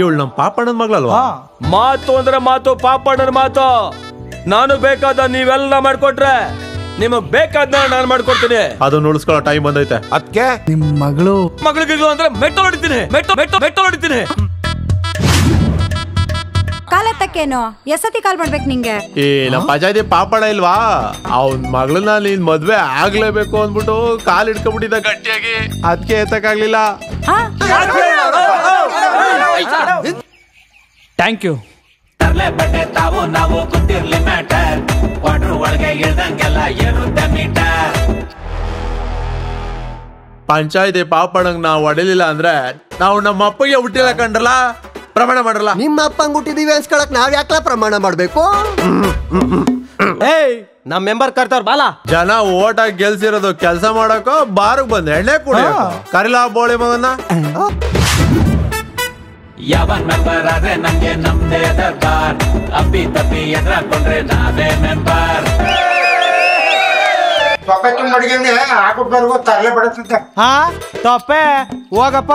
ಇವಳು ನಮ್ ಪಾಪಣ್ಣನ ಮಗಳಲ್ವಾ? ಮಾತು ಅಂದ್ರೆ ಮಾತು, ಪಾಪಣ್ಣನ ಮಾತು. ನಾನು ಬೇಕಾದ ನೀವೆಲ್ಲ ಮಾಡ್ಕೊಟ್ರೆ ನಿಮಗ್ ಬೇಕಾದ ನಾನು ಮಾಡ್ಕೊಡ್ತೀನಿ. ಅದನ್ನ ಉಳಿಸ್ಕೊಳ್ಳೋ ಟೈಮ್ ಬಂದೈತೆ. ಅದಕ್ಕೆ ನಿಮ್ ಮಗಳಿಗೆ ಅಂದ್ರೆ ಮೆಟ್ಟಲು ಹೊಡಿತೀನಿ, ಮೆಟ್ಟಲು ಹೊಡಿತೀನಿ. ಕಾಲತ್ತಕ್ಕೇನು ಎಸತಿ ಕಾಲ್ ಮಾಡ್ಬೇಕು ನಿಂಗೆ? ಏ ನಮ್ ಪಂಚಾಯತಿ ಪಾಪಣ್ಣ ಇಲ್ವಾ, ಅವನ್ ಮಗಳನ್ನ ನೀನ್ ಮದ್ವೆ ಆಗ್ಲೇಬೇಕು ಅಂದ್ಬಿಟ್ಟು ಕಾಲ್ ಹಿಡ್ಕೊಂಡ್ಬಿಟ್ಟಿದ್ದ ಗಟ್ಟಿಯಾಗಿ, ಅದಕ್ಕೆ ಎತ್ತಕ್ಕಾಗ್ಲಿಲ್ಲ. Thank you. ತರ್ಲೆ ಬಟ್ಟೆ ತಾವು ನಾವು ಗೊತ್ತಿರ್ಲಿ ಮ್ಯಾಟರ್, ಕ್ವಾರ್ಟರ್ ಒಳಗೆ ಇಳ್ದಂಗೆಲ್ಲ ಏರುತ್ತೆ ಮೀಟರ್. ಪಂಚಾಯತಿ ಪಾಪಣ್ಣಂಗ್ ನಾವ್ ಹೊಡಿಲಿಲ್ಲ ಅಂದ್ರೆ ನಾವು ನಮ್ಮ ಅಪ್ಪಗೆ ಹುಟ್ಟಿಲ್ಲ ಕಂಡ್ರಲ್ಲ, ಪ್ರಮಾಣ ಮಾಡಲ್ಲ. ನಿಮ್ಮ ಅಪ್ಪಂಗ್ ಹುಟ್ಟಿದೀವಿ ಅನ್ಸ್ಕೊಳಕ್ ನಾವ್ ಯಾಕಲ ಪ್ರಮಾಣ ಮಾಡ್ಬೇಕು? ಏಯ್ ನಮ್ ಮೆಂಬರ್ ಕರ್ತಾರ ಬಾಲ. ಜನ ಓಟಾಗಿ ಗೆಲ್ಸಿರೋದು ಕೆಲ್ಸ ಮಾಡಕೋ ಬಾರ್ಗ್ ಬಂದ್ ಎಣ್ಣೆ ಕುಡಿ ಕರಿಲಾ ಬೋಳಿ ಮಗನ್ನ. ಯಾವನ್ ಮೆಂಬರ್ ಆದ್ರೆ ನಮ್ಗೆ ನಮ್ದೇ ದರ್ಬಾರ್, ಅಪ್ಪಿ ತಪ್ಪಿ ಎದ್ರಾಕೊಂಡ್ರೆ ನಾವೇ ಮೆಂಬರ್. ತರಲೆ ಬಡತ್ತಂತೆ. ತಪ್ಪೆ ಹೋಗಪ್ಪ,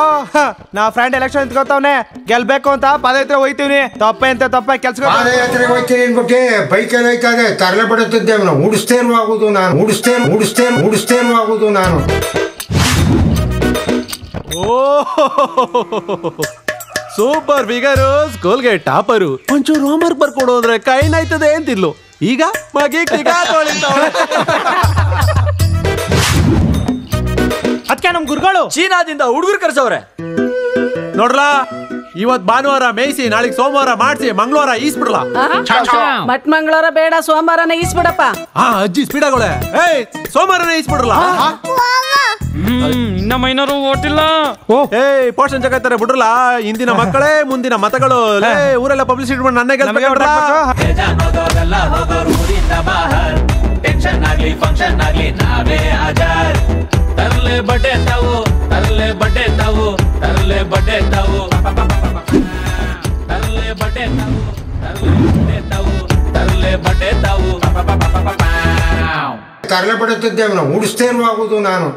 ನಾ ಫ್ರೆಂಡ್ ಎಲೆಕ್ಷನ್ ನಿಂತ್ಕೊತಾವ್ನೆ, ಗೆಲ್ಬೇಕು ಅಂತ ಪಾದಯಾತ್ರೆ ಹೋಯ್ತೀವಿ. ತಪ್ಪೆ ಅಂತ ತಪ್ಪೆ ಕೆಲ್ಸ ಪಾದಯಾತ್ರೆಗೆ ಹೋಗ್ತೀನಿ ಅನ್ಬಿಟ್ಟು ಬೈಕ್ ಏನಾಯ್ತದೆ ತರಲೆ ಬಡತ್ತಿದ್ದೆ. ಉಡಿಸ್ತೇನು ಆಗುದು ನಾನು, ಉಡಿಸ್ತೇನು ಆಗುದು ನಾನು. ಓ ಸೂಪರ್ ಫಿಗರು, ಸ್ಕೂಲ್ಗೆ ಟಾಪರು. ಒಂಚೂರು ಹೋಮ್ವರ್ಕ್ ಬರ್ಕೊಡು ಅಂದ್ರೆ ಕೈನಾಯ್ತದೆ ಅಂತಿದ್ಲು, ಈಗ ಮಗಿ ಅದಕ್ಕೆ ನಮ್ ಗುರುಗಳು ಚೀನಾದಿಂದ ಹುಡುಗರು ಕರ್ಸವ್ರೆ. ನೋಡ್ಲಾ, ಇವತ್ ಭಾನುವಾರ ಮೇಯಿಸಿ, ನಾಳೆಗ್ ಸೋಮವಾರ ಮಾಡ್ಸಿ, ಮಂಗಳವಾರ ಈಸ್ಬಿಡ್ಲಾ. ಮತ್ ಮಂಗಳವಾರ ಬೇಡ, ಸೋಮವಾರನ ಈಸ್ಬಿಡಪ್ಪ. ಅಜ್ಜಿ ಸ್ಪೀಡಾಗೋಳೆ. ಏಯ್ ಸೋಮವಾರನೇ ಈಸ್ಬಿಡ್ರಲ್ಲ. ಇನ್ನ ಮೈನರು ಓಟಿಲ್ಲ. ಏಯ್ ಪೋಷನ್ ಜಗತ್ತಾರೆ ಬಿಡ್ರಲ್ಲ, ಇಂದಿನ ಮಕ್ಕಳೇ ಮುಂದಿನ ಮತಗಳು. ಊರೆಲ್ಲ ಪಬ್ಲಿಸಿಟಿ ಮಾಡಿ ನನ್ನೇ ಗೆಲ್ಬೇಕಲ್ಲ. ಟೆನ್ಷನ್ ಆಗ್ಲಿ ಫಂಕ್ಷನ್ ಆಗ್ಲಿ ನಾವೇ ಹಾಜರ್. ತರ್ಲೆ ಬಟ್ಟೆ ತಾವು, ತರ್ಲೆ ಬಟ್ಟೆ ತಾವು, ತರ್ಲೆ ಬಟ್ಟೆ ತಾವು, ತರ್ಲೆ ಬಟ್ಟೆ ತಾವು, ತರ್ಲೆ ಬಟ್ಟೆ ತಾವು, ತರ್ಲೆ ಬಟ್ಟೆ ತಾವು. ತರಲೆ ಬಡತ್ತಿದ್ದೆ. ಉಡಿಸ್ತೇನು ಆಗುದು ನಾನು.